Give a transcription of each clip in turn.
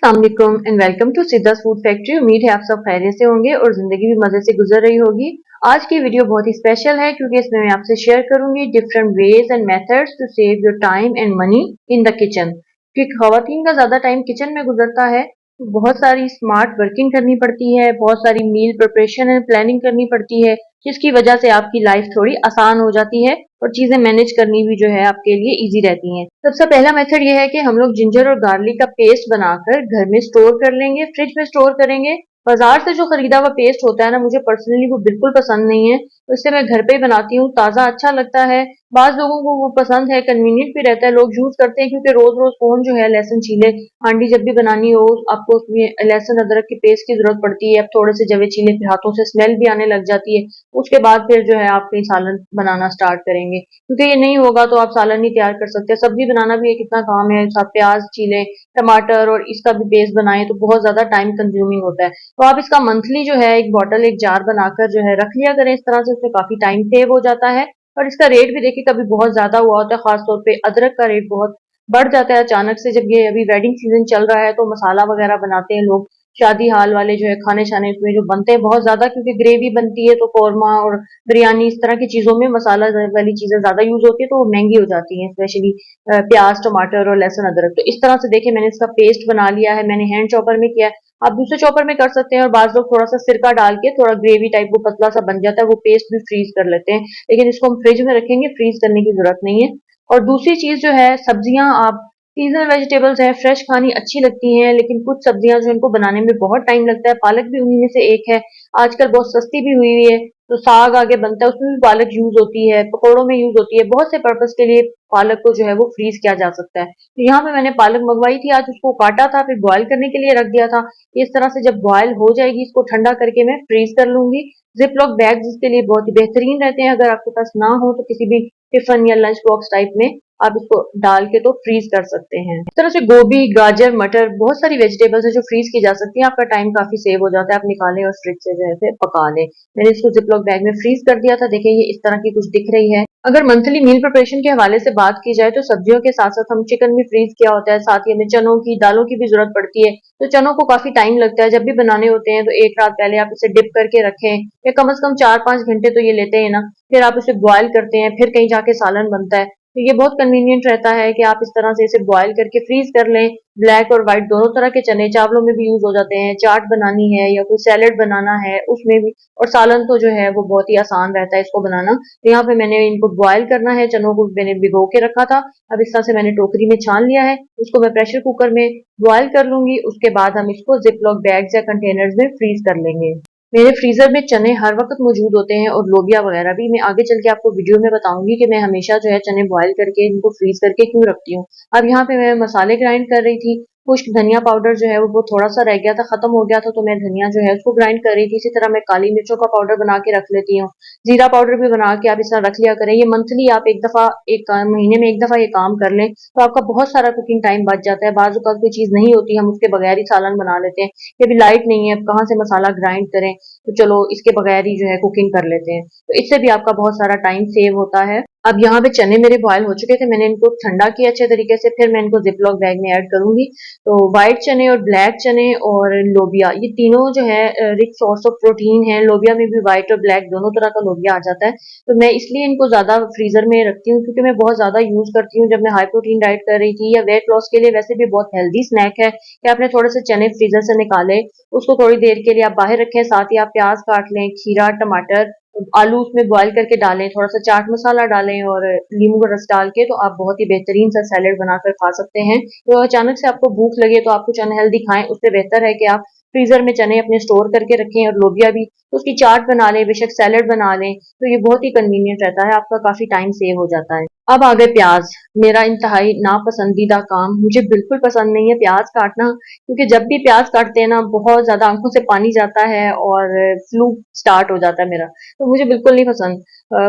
अस्सलामुअलैकुम and welcome to Siddha's food factory. उम्मीद है आप सब खैरियत से होंगे और जिंदगी भी मजे से गुजर रही होगी। आज की वीडियो बहुत ही स्पेशल है क्योंकि इसमें मैं आपसे शेयर करूंगी different ways and methods to save your time and money in the kitchen. क्योंकि खवातीन का ज्यादा टाइम किचन में गुजरता है, तो बहुत सारी स्मार्ट वर्किंग करनी पड़ती है, बहुत सारी मील प्रिपरेशन एंड प्लानिंग करनी पड़ती है, जिसकी वजह से आपकी लाइफ थोड़ी आसान हो जाती है और चीजें मैनेज करनी भी जो है आपके लिए इजी रहती हैं। सबसे पहला मेथड ये है कि हम लोग जिंजर और गार्लिक का पेस्ट बनाकर घर में स्टोर कर लेंगे, फ्रिज में स्टोर करेंगे। बाजार से जो खरीदा हुआ पेस्ट होता है ना, मुझे पर्सनली वो बिल्कुल पसंद नहीं है, तो इससे मैं घर पे ही बनाती हूँ। ताजा अच्छा लगता है, बाज लोगों को वो पसंद है, कन्वीनियंट भी रहता है, लोग यूज करते हैं क्योंकि रोज रोज कौन जो है लहसुन छीले। हांडी जब भी बनानी हो आपको उसमें लहसुन अदरक की पेस्ट की जरूरत पड़ती है। अब थोड़े से जवे छीले फिर हाथों से स्मेल भी आने लग जाती है। उसके बाद फिर जो है आप कहीं सालन बनाना स्टार्ट करेंगे, क्योंकि ये नहीं होगा तो आप सालन नहीं तैयार कर सकते। सब्जी बनाना भी एक इतना काम है, आप प्याज छीलें, टमाटर और इसका भी पेस्ट बनाएं तो बहुत ज्यादा टाइम कंज्यूमिंग होता है। तो आप इसका मंथली जो है एक बॉटल एक जार बनाकर जो है रख लिया करें, इस तरह से उसमें काफी टाइम सेव हो जाता है। और इसका रेट भी देखिए कभी बहुत ज्यादा हुआ होता है, खासतौर पे अदरक का रेट बहुत बढ़ जाता है अचानक से। जब ये अभी वेडिंग सीजन चल रहा है तो मसाला वगैरह बनाते हैं लोग, शादी हाल वाले जो है खाने शाने उसमें जो बनते हैं बहुत ज्यादा, क्योंकि ग्रेवी बनती है तो कौरमा और बिरयानी इस तरह की चीजों में मसाला वाली चीजें ज्यादा यूज होती है तो वो महंगी हो जाती है, स्पेशली प्याज टमाटर और लहसुन अदरक। तो इस तरह से देखिए मैंने इसका पेस्ट बना लिया है, मैंने हैंड चॉपर में किया है। आप दूसरे चॉपर में कर सकते हैं, और बाज लोग थोड़ा सा सिरका डाल के थोड़ा ग्रेवी टाइप वो पतला सा बन जाता है, वो पेस्ट भी फ्रीज कर लेते हैं। लेकिन इसको हम फ्रिज में रखेंगे, फ्रीज करने की जरूरत नहीं है। और दूसरी चीज जो है, सब्जियां आप सीजनल वेजिटेबल्स हैं, फ्रेश खानी अच्छी लगती हैं, लेकिन कुछ सब्जियां जो इनको बनाने में बहुत टाइम लगता है, पालक भी उन्हीं में से एक है। आजकल बहुत सस्ती भी हुई हुई है, तो साग आगे बनता है उसमें भी पालक यूज होती है, पकौड़ों में यूज होती है, बहुत से पर्पस के लिए पालक को जो है वो फ्रीज किया जा सकता है। तो यहाँ पे मैंने पालक मंगवाई थी, आज उसको काटा था, फिर बॉयल करने के लिए रख दिया था। इस तरह से जब बॉयल हो जाएगी इसको ठंडा करके मैं फ्रीज कर लूंगी। जिप लॉक बैग जिसके लिए बहुत ही बेहतरीन रहते हैं, अगर आपके पास ना हो तो किसी भी टिफिन या लंच बॉक्स टाइप में आप इसको डाल के तो फ्रीज कर सकते हैं। इस तरह से गोभी गाजर मटर बहुत सारी वेजिटेबल्स है जो फ्रीज की जा सकती है, आपका टाइम काफी सेव हो जाता है। आप निकालें और फ्रिज से जो है फिर पका लें। मैंने इसको जिपलॉक बैग में फ्रीज कर दिया था, देखिए ये इस तरह की कुछ दिख रही है। अगर मंथली मील प्रिपरेशन के हवाले से बात की जाए तो सब्जियों के साथ साथ हम चिकन भी फ्रीज किया होता है, साथ ही हमें चनों की दालों की भी जरूरत पड़ती है। तो चनों को काफी टाइम लगता है, जब भी बनाने होते हैं तो एक रात पहले आप इसे डिप करके रखें, या कम से कम 4-5 घंटे तो ये लेते हैं ना। फिर आप इसे बॉयल करते हैं, फिर कहीं जाके सालन बनता है। तो ये बहुत कन्वीनियंट रहता है कि आप इस तरह से इसे बॉयल करके फ्रीज कर लें। ब्लैक और व्हाइट दोनों तरह के चने चावलों में भी यूज हो जाते हैं, चाट बनानी है या कोई सैलेड बनाना है उसमें भी। और सालन तो जो है वो बहुत ही आसान रहता है इसको बनाना। तो यहाँ पे मैंने इनको बॉयल करना है, चनों को मैंने भिगो के रखा था, अब इस तरह से मैंने टोकरी में छान लिया है। इसको मैं प्रेशर कुकर में बॉयल कर लूंगी, उसके बाद हम इसको जिपलॉक बैग्स या कंटेनर्स में फ्रीज कर लेंगे। मेरे फ्रीजर में चने हर वक्त मौजूद होते हैं और लोबिया वगैरह भी। मैं आगे चल के आपको वीडियो में बताऊंगी कि मैं हमेशा जो है चने बॉयल करके इनको फ्रीज करके क्यों रखती हूँ। अब यहाँ पे मैं मसाले ग्राइंड कर रही थी। कुछ धनिया पाउडर जो है वो थोड़ा सा रह गया था, खत्म हो गया था, तो मैं धनिया जो है उसको ग्राइंड कर रही थी। इसी तरह मैं काली मिर्चों का पाउडर बना के रख लेती हूँ, जीरा पाउडर भी बना के आप इस तरह रख लिया करें। ये मंथली आप एक दफा एक महीने में एक दफा ये काम कर लें तो आपका बहुत सारा कुकिंग टाइम बच जाता है। बाजू का कोई चीज नहीं होती, हम उसके बगैर ही सालन बना लेते हैं कि अभी लाइट नहीं है, अब कहाँ से मसाला ग्राइंड करें, तो चलो इसके बगैर ही जो है कुकिंग कर लेते हैं। तो इससे भी आपका बहुत सारा टाइम सेव होता है। अब यहाँ पे चने मेरे बॉयल हो चुके थे, मैंने इनको ठंडा किया अच्छे तरीके से, फिर मैं इनको जिपलॉक बैग में ऐड करूंगी। तो व्हाइट चने और ब्लैक चने और लोबिया ये तीनों जो है रिच सोर्स ऑफ प्रोटीन है। लोबिया में भी व्हाइट और ब्लैक दोनों तरह का लोबिया आ जाता है। तो मैं इसलिए इनको ज्यादा फ्रीजर में रखती हूँ क्योंकि मैं बहुत ज्यादा यूज करती हूँ जब मैं हाई प्रोटीन डाइट कर रही थी, या वेट लॉस के लिए वैसे भी बहुत हेल्दी स्नैक है कि आपने थोड़े से चने फ्रीजर से निकाले, उसको थोड़ी देर के लिए आप बाहर रखें, साथ ही आप प्याज काट लें, खीरा टमाटर आलू उसमें बॉईल करके डालें, थोड़ा सा चाट मसाला डालें और नींबू का रस डाल के, तो आप बहुत ही बेहतरीन सा सैलेड बनाकर खा सकते हैं। तो अचानक से आपको भूख लगे तो आप कुछ अनहेल्दी खाएं, उससे बेहतर है कि आप फ्रीजर में चने अपने स्टोर करके रखें और लोबिया भी, तो उसकी चाट बना लें, बेशक सैलेड बना लें। तो ये बहुत ही कन्वीनियंट रहता है, आपका काफी टाइम सेव हो जाता है। अब आ गए प्याज, मेरा इंतहाई नापसंदीदा काम। मुझे बिल्कुल पसंद नहीं है प्याज काटना, क्योंकि जब भी प्याज काटते हैं ना बहुत ज्यादा आंखों से पानी जाता है और फ्लू स्टार्ट हो जाता है मेरा, तो मुझे बिल्कुल नहीं पसंद।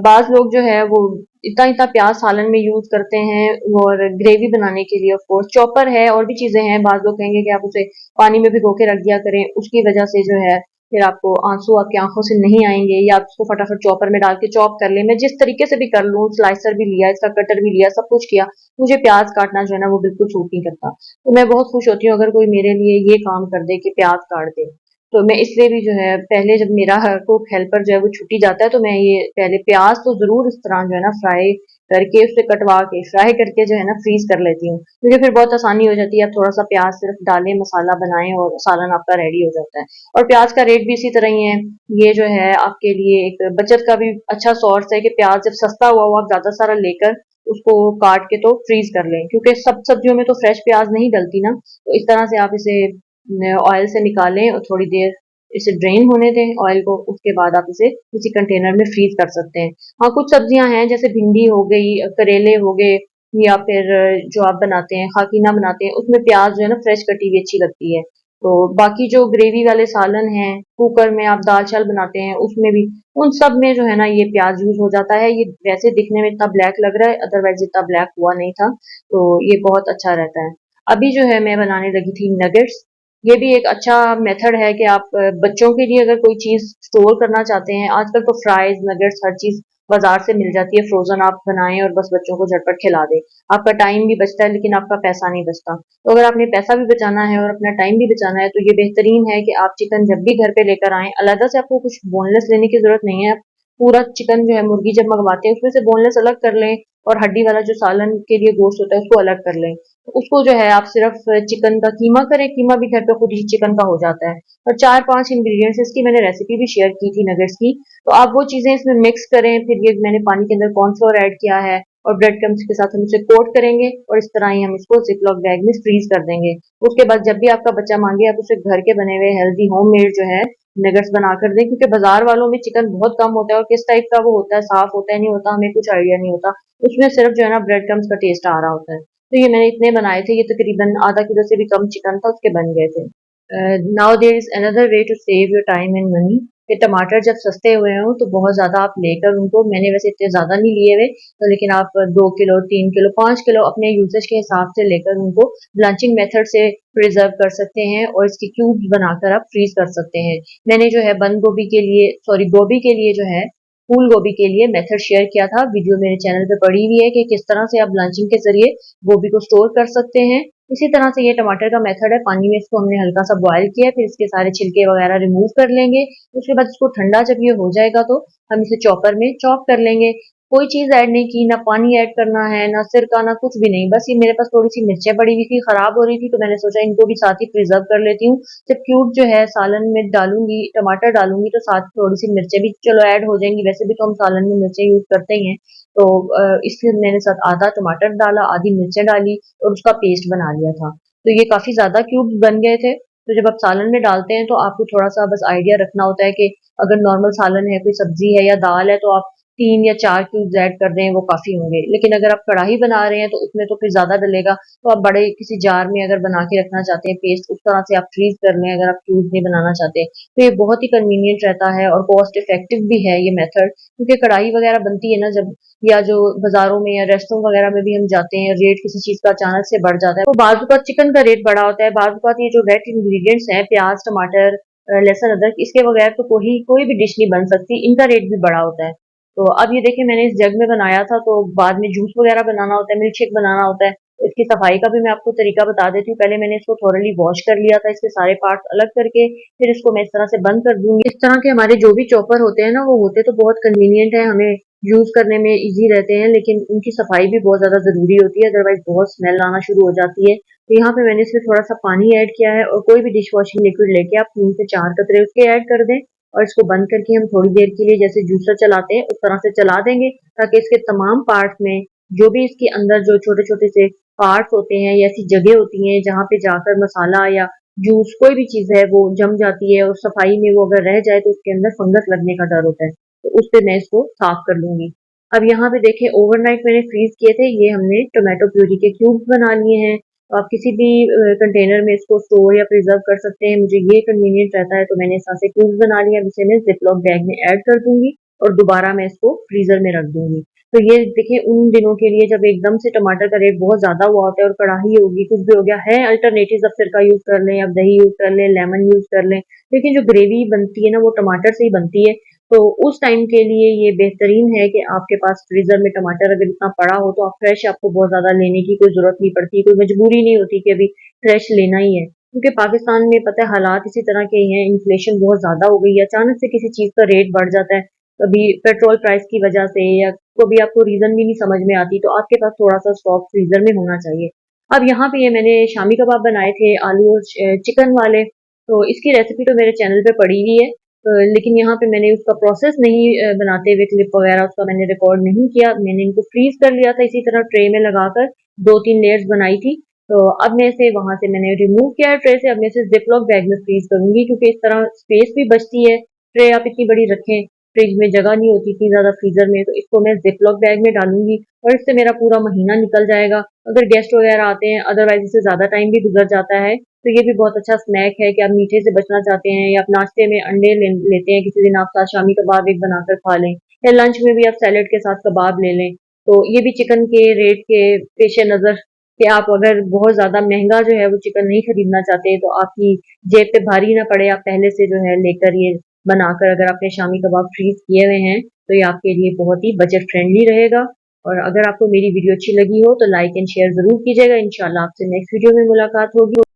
बाज लोग जो है वो इतना इतना प्याज सालन में यूज करते हैं, और ग्रेवी बनाने के लिए ऑफ कोर्स चॉपर है और भी चीजें हैं। बाज लोग कहेंगे कि आप उसे पानी में भिगो के रख दिया करें, उसकी वजह से जो है फिर आपको आंसू आपकी आंखों से नहीं आएंगे, या आप इसको फटाफट चॉपर में डाल के चॉप कर लें। मैं जिस तरीके से भी कर लूँ, स्लाइसर भी लिया, इसका कटर भी लिया, सब कुछ किया, मुझे प्याज काटना जो है ना वो बिल्कुल सूट नहीं करता। तो मैं बहुत खुश होती हूँ अगर कोई मेरे लिए ये काम कर दे कि प्याज काट दे। तो मैं इसलिए भी जो है पहले जब मेरा कुक हेल्पर जो है वो छुट्टी जाता है, तो मैं ये पहले प्याज तो जरूर इस तरह जो है ना फ्राई करके, उसे कटवा के फ्राई करके जो है ना फ्रीज कर लेती हूँ, क्योंकि फिर बहुत आसानी हो जाती है। आप थोड़ा सा प्याज सिर्फ डालें, मसाला बनाएं और सालन आपका रेडी हो जाता है। और प्याज का रेट भी इसी तरह ही है। ये जो है आपके लिए एक बचत का भी अच्छा सोर्स है कि प्याज जब सस्ता हुआ हो आप ज्यादा सारा लेकर उसको काट के तो फ्रीज कर लें, क्योंकि सब सब्जियों में तो फ्रेश प्याज नहीं डलती ना। तो इस तरह से आप इसे ऑयल से निकालें और थोड़ी देर इसे ड्रेन होने दें ऑयल को, उसके बाद आप इसे किसी कंटेनर में फ्रीज कर सकते हैं। हाँ, कुछ सब्जियां हैं जैसे भिंडी हो गई, करेले हो गए, या फिर जो आप बनाते हैं खाकीना बनाते हैं, उसमें प्याज जो है ना फ्रेश कटी हुई अच्छी लगती है। तो बाकी जो ग्रेवी वाले सालन हैं, कुकर में आप दाल चावल बनाते हैं उसमें भी, उन सब में जो है ना ये प्याज यूज हो जाता है। ये वैसे दिखने में इतना ब्लैक लग रहा है, अदरवाइज इतना ब्लैक हुआ नहीं था, तो ये बहुत अच्छा रहता है। अभी जो है मैं बनाने लगी थी नगेट्स। ये भी एक अच्छा मेथड है कि आप बच्चों के लिए अगर कोई चीज स्टोर करना चाहते हैं, आजकल तो फ्राइज नगेट्स हर चीज बाजार से मिल जाती है फ्रोजन, आप बनाएं और बस बच्चों को झटपट खिला दें। आपका टाइम भी बचता है लेकिन आपका पैसा नहीं बचता। तो अगर आपने पैसा भी बचाना है और अपना टाइम भी बचाना है, तो ये बेहतरीन है कि आप चिकन जब भी घर पे लेकर आएं, अलग से आपको कुछ बोनलेस लेने की जरूरत नहीं है। आप पूरा चिकन जो है मुर्गी जब मंगवाते हैं उसमें से बोनलेस अलग कर लें, और हड्डी वाला जो सालन के लिए गोश्त होता है उसको अलग कर लें। उसको जो है आप सिर्फ चिकन का कीमा करें, कीमा भी घर पे खुद ही चिकन का हो जाता है। और 4-5 इंग्रेडिएंट्स, इसकी मैंने रेसिपी भी शेयर की थी नगेट्स की। तो आप वो चीजें इसमें मिक्स करें, फिर ये मैंने पानी के अंदर कॉर्नफ्लोर ऐड किया है और ब्रेड क्रम्स के साथ हम इसे कोट करेंगे, और इस तरह ही हम इसको जिपलॉक बैग में फ्रीज कर देंगे। उसके बाद जब भी आपका बच्चा मांगे आप उसे घर के बने हुए हेल्दी होममेड जो है नगेट्स बना कर दें, क्योंकि बाजार वालों में चिकन बहुत कम होता है और किस टाइप का वो होता है, साफ होता है नहीं होता, हमें कुछ आइडिया नहीं होता। उसमें सिर्फ जो है ना ब्रेड क्रम्स का टेस्ट आ रहा होता है। तो ये मैंने इतने बनाए थे, ये तकरीबन आधा किलो से भी कम चिकन था, उसके बन गए थे। Now there is another way to save your time and money, कि टमाटर जब सस्ते हुए हों तो बहुत ज्यादा आप लेकर उनको, मैंने वैसे इतने ज्यादा नहीं लिए हुए, तो लेकिन आप 2 किलो 3 किलो 5 किलो अपने यूजेज के हिसाब से लेकर उनको ब्लांचिंग मेथड से प्रिजर्व कर सकते हैं और इसके क्यूब्स बनाकर आप फ्रीज कर सकते हैं। मैंने जो है बंद गोभी के लिए, सॉरी गोभी के लिए जो है, फूल गोभी के लिए मेथड शेयर किया था, वीडियो मेरे चैनल पे पड़ी हुई है कि किस तरह से आप ब्लांचिंग के जरिए गोभी को स्टोर कर सकते हैं। इसी तरह से ये टमाटर का मेथड है, पानी में इसको हमने हल्का सा बॉयल किया, फिर इसके सारे छिलके वगैरह रिमूव कर लेंगे। उसके बाद इसको ठंडा जब ये हो जाएगा तो हम इसे चॉपर में चॉप कर लेंगे। कोई चीज ऐड नहीं की, ना पानी ऐड करना है, ना सिरका, ना कुछ भी नहीं। बस ये मेरे पास थोड़ी सी मिर्चें पड़ी हुई थी, खराब हो रही थी, तो मैंने सोचा इनको भी साथ ही प्रिजर्व कर लेती हूँ। जब क्यूब जो है सालन में डालूंगी, टमाटर डालूंगी, तो साथ थोड़ी सी मिर्चें भी चलो ऐड हो जाएंगी, वैसे भी तो हम सालन में मिर्चें यूज करते ही हैं। तो इसलिए मैंने साथ आधा टमाटर डाला, आधी मिर्चें डाली और उसका पेस्ट बना लिया था। तो ये काफी ज्यादा क्यूब्स बन गए थे। तो जब आप सालन में डालते हैं तो आपको थोड़ा सा बस आइडिया रखना होता है कि अगर नॉर्मल सालन है, कोई सब्जी है या दाल है, तो आप 3 या 4 क्यूब्स ऐड कर दें, वो काफी होंगे। लेकिन अगर आप कढ़ाई बना रहे हैं तो उसमें तो फिर ज्यादा डलेगा, तो आप बड़े किसी जार में अगर बना के रखना चाहते हैं पेस्ट, उस तरह से आप फ्रीज कर लें अगर आप क्यूब नहीं बनाना चाहते। तो ये बहुत ही कन्वीनियंट रहता है और कॉस्ट इफेक्टिव भी है ये मेथड, क्योंकि कढ़ाई वगैरह बनती है ना जब, या जो बाजारों में या रेस्टोरेंट वगैरह में भी हम जाते हैं, रेट किसी चीज का अचानक से बढ़ जाता है, तो बाजू का चिकन का रेट बढ़ा होता है, बाजू का ये जो वेट इंग्रेडिएंट्स हैं प्याज टमाटर लहसुन अदरक, इसके बगैर तो कोई कोई भी डिश नहीं बन सकती, इनका रेट भी बढ़ा होता है। तो अब ये देखिए मैंने इस जग में बनाया था, तो बाद में जूस वगैरह बनाना होता है, मिल्क शेक बनाना होता है, तो इसकी सफाई का भी मैं आपको तरीका बता देती हूँ। पहले मैंने इसको थोरली वॉश कर लिया था, इसके सारे पार्ट्स अलग करके, फिर इसको मैं इस तरह से बंद कर दूंगी। इस तरह के हमारे जो भी चॉपर होते हैं ना, वो होते तो बहुत कन्वीनियंट है, हमें यूज करने में इजी रहते हैं, लेकिन उनकी सफाई भी बहुत ज्यादा जरूरी होती है, अदरवाइज बहुत स्मेल आना शुरू हो जाती है। तो यहाँ पे मैंने इसमें थोड़ा सा पानी ऐड किया है, और कोई भी डिश वॉशिंग लिक्विड लेके आप 3 से 4 कतरे उसके ऐड कर दें, और इसको बंद करके हम थोड़ी देर के लिए जैसे जूसर चलाते हैं उस तरह से चला देंगे, ताकि इसके तमाम पार्ट्स में जो भी इसके अंदर जो छोटे छोटे से पार्ट्स होते हैं या ऐसी जगह होती हैं जहाँ पे जाकर मसाला या जूस कोई भी चीज है वो जम जाती है, और सफाई में वो अगर रह जाए तो उसके अंदर फंगस लगने का डर होता है, तो उस पे मैं इसको साफ कर लूंगी। अब यहाँ पे देखें ओवरनाइट मैंने फ्रीज किए थे, ये हमने टोमेटो प्यूरी के क्यूब्स बना लिए हैं। तो आप किसी भी कंटेनर में इसको स्टोर या प्रिजर्व कर सकते हैं, मुझे ये कन्वीनियंट रहता है, तो मैंने इस तरह से क्यूब्स बना लिया। अब इसे मैं जिपलॉक बैग में ऐड कर दूंगी और दोबारा मैं इसको फ्रीजर में रख दूंगी। तो ये देखिए उन दिनों के लिए जब एकदम से टमाटर का रेट बहुत ज़्यादा हुआ होता है और कढ़ाई होगी, कुछ भी हो गया है अल्टरनेटिव्स, अब सिरका यूज़ कर लें, अब दही यूज़ कर लें, लेमन यूज़ कर लें, लेकिन जो ग्रेवी बनती है ना वो टमाटर से ही बनती है। तो उस टाइम के लिए ये बेहतरीन है कि आपके पास फ्रीज़र में टमाटर अगर इतना पड़ा हो तो आप फ्रेश, आपको बहुत ज़्यादा लेने की कोई ज़रूरत नहीं पड़ती, कोई मजबूरी नहीं होती कि अभी फ्रेश लेना ही है। क्योंकि पाकिस्तान में पता है हालात इसी तरह के ही हैं, इन्फ्लेशन बहुत ज़्यादा हो गई है, अचानक से किसी चीज़ का रेट बढ़ जाता है, कभी पेट्रोल प्राइस की वजह से या कभी आपको रीज़न भी नहीं समझ में आती, तो आपके पास थोड़ा-सा स्टॉक फ्रीज़र में होना चाहिए। अब यहाँ पे ये मैंने शामी कबाब बनाए थे आलू और चिकन वाले, तो इसकी रेसिपी तो मेरे चैनल पे पड़ी हुई है। लेकिन यहाँ पे मैंने उसका प्रोसेस नहीं बनाते हुए क्लिप वगैरह उसका मैंने रिकॉर्ड नहीं किया। मैंने इनको फ्रीज़ कर लिया था इसी तरह ट्रे में लगाकर, 2-3 लेयर्स बनाई थी। तो अब मैं इसे वहाँ से मैंने रिमूव किया है ट्रे से, अब मैं इसे ज़िप-लॉक बैग में फ्रीज़ करूँगी क्योंकि इस तरह स्पेस भी बचती है। ट्रे आप इतनी बड़ी रखें, फ्रिज में जगह नहीं होती इतनी ज़्यादा फ्रीज़र में, तो इसको मैं ज़िप-लॉक बैग में डालूँगी और इससे मेरा पूरा महीना निकल जाएगा। अगर गेस्ट वगैरह आते हैं, अदरवाइज़ इससे ज़्यादा टाइम भी गुज़र जाता है, तो ये भी बहुत अच्छा स्नैक है कि आप मीठे से बचना चाहते हैं या आप नाश्ते में अंडे लेते हैं, किसी दिन आप साथ शामी कबाब एक बनाकर खा लें या लंच में भी आप सैलेड के साथ कबाब ले लें। तो ये भी चिकन के रेट के पेश नज़र कि आप अगर बहुत ज़्यादा महँगा जो है वो चिकन नहीं खरीदना चाहते, तो आपकी जेब पे भारी ना पड़े, आप पहले से जो है लेकर ये बनाकर अगर आपने शामी कबाब फ्रीज़ किए हुए हैं, तो ये आपके लिए बहुत ही बजट फ्रेंडली रहेगा। और अगर आपको मेरी वीडियो अच्छी लगी हो तो लाइक एंड शेयर ज़रूर कीजिएगा। इंशाल्लाह आपसे नेक्स्ट वीडियो में मुलाकात होगी।